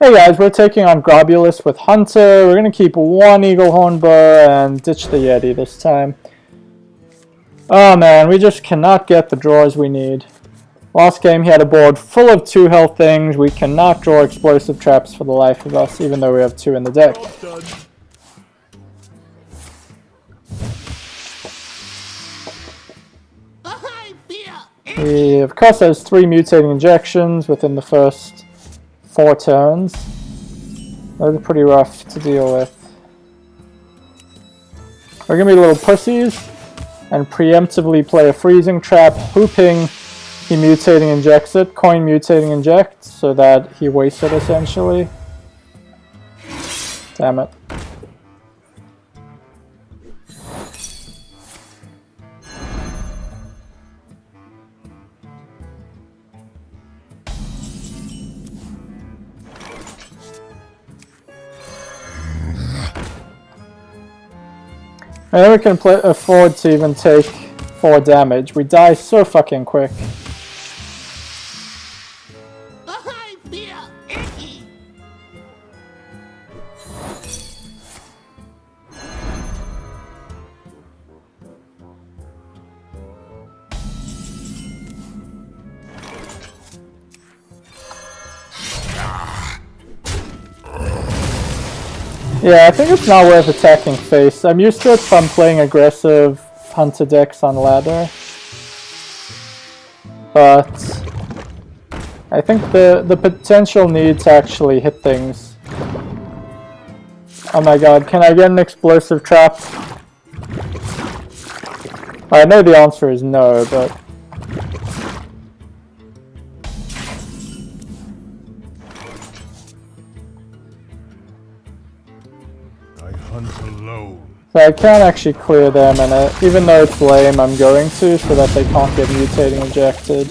Hey guys, we're taking on Grobbulus with Hunter. We're going to keep one Eagle Horn Bow and ditch the Yeti this time. Oh man, we just cannot get the draws we need. Last game he had a board full of 2 health things. We cannot draw explosive traps for the life of us, even though we have 2 in the deck. He of course has 3 mutating injections within the first 4 turns. Those are pretty rough to deal with. We're gonna be little pussies and preemptively play a freezing trap, hoping he mutating injects it, coin mutating inject, so that he wastes it essentially. Damn it. And then we can afford to even take 4 damage. We die so fucking quick. I feel icky. Yeah, I think it's not worth attacking face. I'm used to it from playing aggressive Hunter decks on ladder. But I think the potential need to actually hit things. Oh my god, can I get an explosive trap? I know the answer is no, but... So I can actually clear them, and even though it's lame, I'm going to, so that they can't get mutating injected.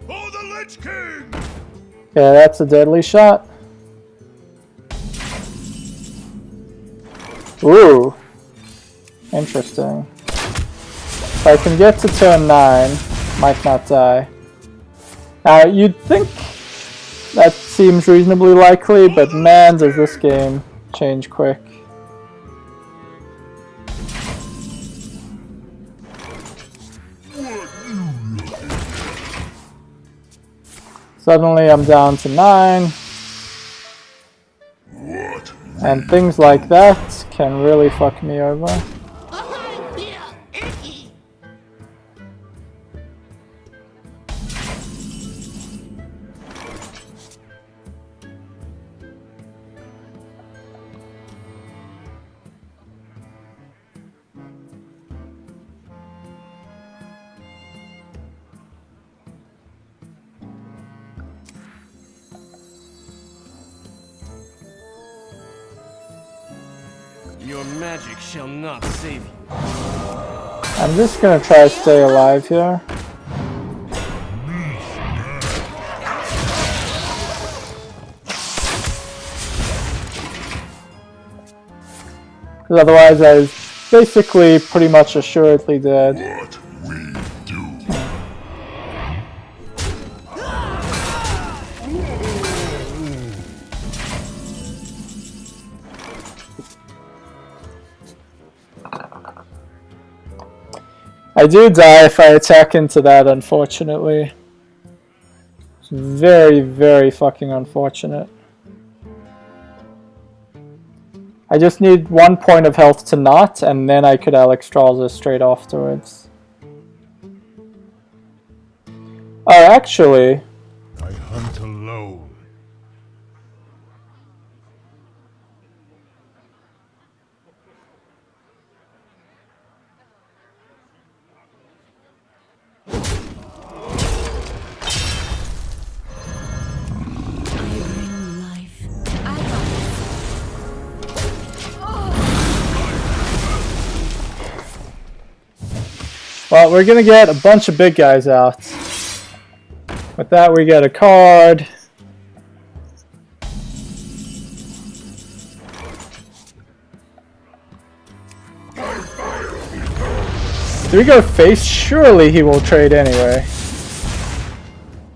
For the Lich King! Yeah, that's a deadly shot. Ooh. Interesting. If I can get to turn 9, might not die. Now, you'd think that seems reasonably likely, but man, does this game change quick. Suddenly I'm down to 9. And things like that can really fuck me over. I feel icky. Your magic shall not save you. I'm just gonna try to stay alive here. Because otherwise I was basically pretty much assuredly dead. What we do. I do die if I attack into that, unfortunately. It's very, very fucking unfortunate. I just need 1 point of health to not, and then I could Naxxramas straight afterwards. Oh, actually... I hunt alone. Well, we're gonna get a bunch of big guys out. With that, we get a card. Do we go face? Surely he will trade anyway.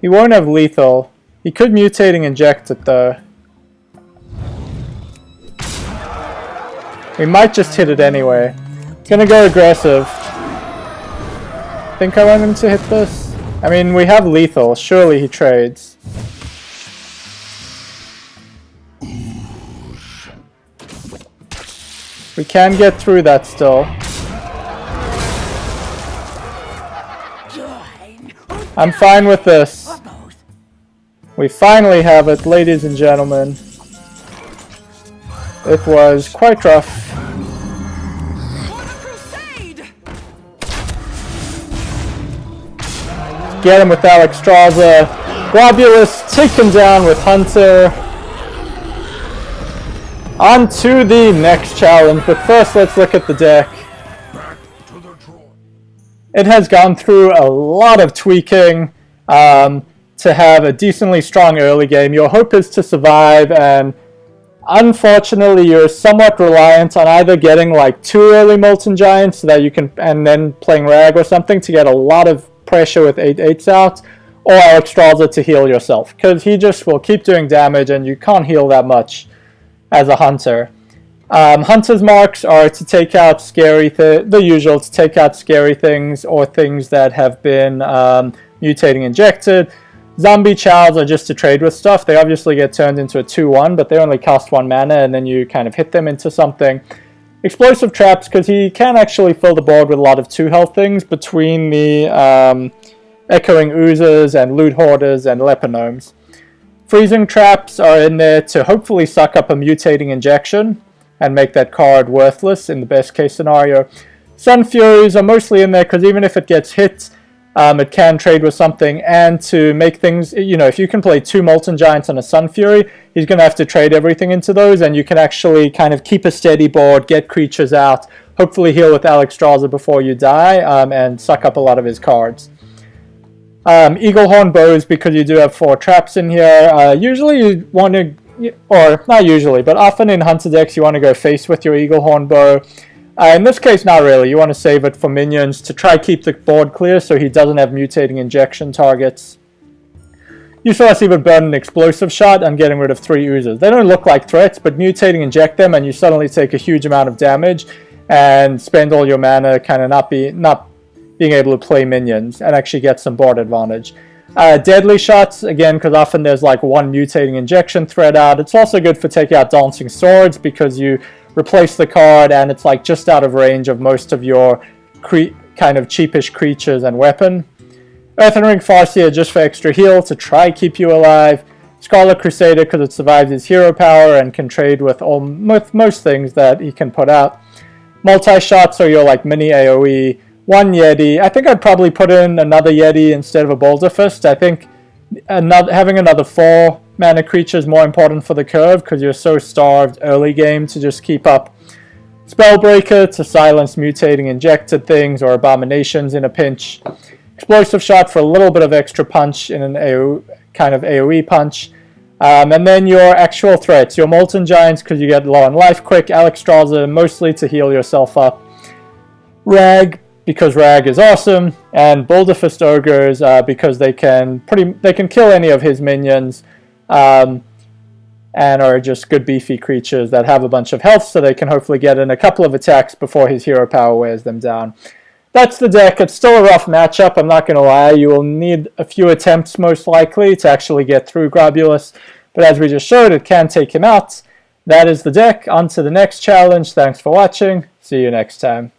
He won't have lethal. He could mutating inject it though. We might just hit it anyway. Gonna go aggressive. Think I want him to hit this? I mean, we have lethal. Surely he trades. We can get through that still. I'm fine with this. We finally have it, ladies and gentlemen. It was quite rough. Get him with Naxxramas. Grobbulus taken down with Hunter. On to the next challenge, but first let's look at the deck. It has gone through a lot of tweaking to have a decently strong early game. Your hope is to survive, and unfortunately you're somewhat reliant on either getting like 2 early Molten Giants so that you can, and then playing Rag or something to get a lot of pressure with 8/8s out, or Naxxramas to heal yourself, because he just will keep doing damage and you can't heal that much as a hunter. Hunter's marks are to take out scary the usual, to take out scary things or things that have been mutating injected. Zombie chows are just to trade with stuff. They obviously get turned into a 2/1, but they only cost 1 mana and then you kind of hit them into something. Explosive traps, because he can actually fill the board with a lot of 2 health things between the echoing oozes and loot hoarders and lepinomes. Freezing traps are in there to hopefully suck up a mutating injection and make that card worthless in the best case scenario. Sun Furies are mostly in there because even if it gets hit, it can trade with something, and to make things, you know, if you can play 2 Molten Giants on a Sun Fury, he's going to have to trade everything into those, and you can actually kind of keep a steady board, get creatures out, hopefully heal with Naxxramas before you die, and suck up a lot of his cards. Eaglehorn bows, because you do have 4 traps in here. Usually you want to, or not usually, but often in Hunter decks you want to go face with your Eaglehorn bow. In this case, not really. You want to save it for minions to try keep the board clear so he doesn't have mutating injection targets. You saw us even burn an explosive shot and getting rid of 3 oozes. They don't look like threats, but mutating inject them and you suddenly take a huge amount of damage and spend all your mana kind of not being able to play minions and actually get some board advantage. Deadly shots, again, because often there's like 1 mutating injection threat out. It's also good for taking out dancing swords because you replace the card and it's like just out of range of most of your kind of cheapish creatures and weapon. Earthen Ring Farseer just for extra heal to try keep you alive. Scarlet Crusader because it survives his hero power and can trade with most things that he can put out. Multi-shot, so you're like mini AoE. 1 Yeti. I think I'd probably put in another Yeti instead of a Boulder Fist. I think having another 4 mana creature is more important for the curve because you're so starved early game to just keep up. Spellbreaker to silence mutating injected things or abominations in a pinch. Explosive shot for a little bit of extra punch in an kind of AoE punch. And then your actual threats, your Molten Giants because you get low on life quick, Naxxramas mostly to heal yourself up. Rag, because Rag is awesome, and Boulder Fist Ogres because they can kill any of his minions and are just good beefy creatures that have a bunch of health, so they can hopefully get in a couple of attacks before his hero power wears them down. That's the deck. It's still a rough matchup, I'm not going to lie. You will need a few attempts most likely to actually get through Grobbulus, but as we just showed, it can take him out. That is the deck. On to the next challenge. Thanks for watching. See you next time.